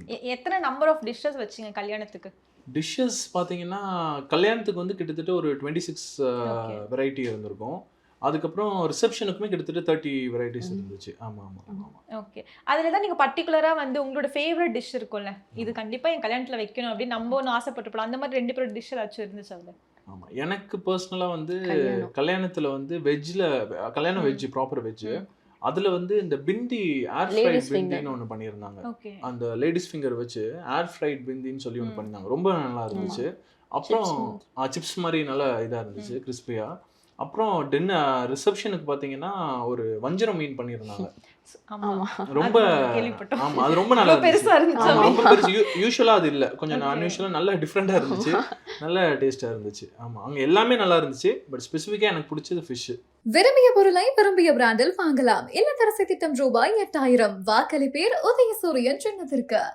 எத்தனை number of dishes வச்சீங்க கல்யாணத்துக்கு? டிஷ்ஷஸ் பார்த்தீங்கன்னா, கல்யாணத்துக்கு வந்து கிட்டத்தட்ட ஒரு 26 ஓகே. வெரைட்டி இருந்திருக்கும். அதுக்கப்புறம் ரிசப்ஷனுக்குமே கிட்டத்தட்ட 30 வெரைட்டிஸ் இருந்துச்சு. ஆமா, ஆமா, ஆமா. ஓகே. அதுல தான் நீங்க பர்ட்டிகுலரா வந்து உங்களோட ஃபேவரட் டிஷ் இருக்கும்ல. இது கண்டிப்பா என் கல்யாணத்துல வைக்கணும் அப்படின்னு நம்ம ஒண்ணு ஆசைப்பட்டுருப்போம். அந்த மாதிரி 2 பேரோட டிஷ் ஏதாச்சும் இருந்துச்சு அதுல? ஆமா. எனக்கு பர்சனலா வந்து கல்யாணம். கல்யாணத்துல வந்து கல்யாணம் வெஜ், ப்ராப்பர் வெஜ். ம். அதுல வந்து இந்த பிந்தி ஏர் Ladies ஃப்ரைட் finger. பிந்தின்னு ஒண்ணு பண்ணியிருந்தாங்க. ஓகே. அந்த லேடிஸ் ஃபிங்கர் வச்சு ஏர் ஃப்ரைட் பிந்தின்னு சொல்லி ஒண்ணு பண்ணியிருந்தாங்க. ரொம்ப நல்லா இருந்துச்சு. அப்புறம் Chips சிப்ஸ் மாதிரி நல்லா இதா இருந்துச்சு, கிறிஸ்பியா. அப்புறம் ரிசப்ஷனுக்கு பார்த்தீங்கன்னா, ஒரு வஞ்சரம் மீன் பண்ணியிருந்தாங்க. ஆமா. ஆமா. ரொம்ப அது கேள்விப்பட்டோம். ஆமா. அது ரொம்ப நல்லா ரொம்ப இருந்துச்சு. பெருசா இருந்துச்சு. ஆமா, ரொம்ப பெருசு. யூசுவலா அது இல்ல. கொஞ்சம் Okay. அன்யூசுவலா நல்ல டிஃபரெண்டா இருந்துச்சு. நல்ல டேஸ்டா இருந்துச்சு. ஆமா. அங்க எல்லாமே நல்லா இருந்துச்சு. பட் ஸ்பெசிஃபிக்கா எனக்கு பிடிச்சது ஃபிஷ். விரும்பிய பொருளை விரும்பிய பிராண்டில் வாங்கலாம். இல்லத்தரசி திட்டம் ரூபாய் 8000. வாக்களிப்பேர் உதயசூரியன் சின்னத்திற்கு.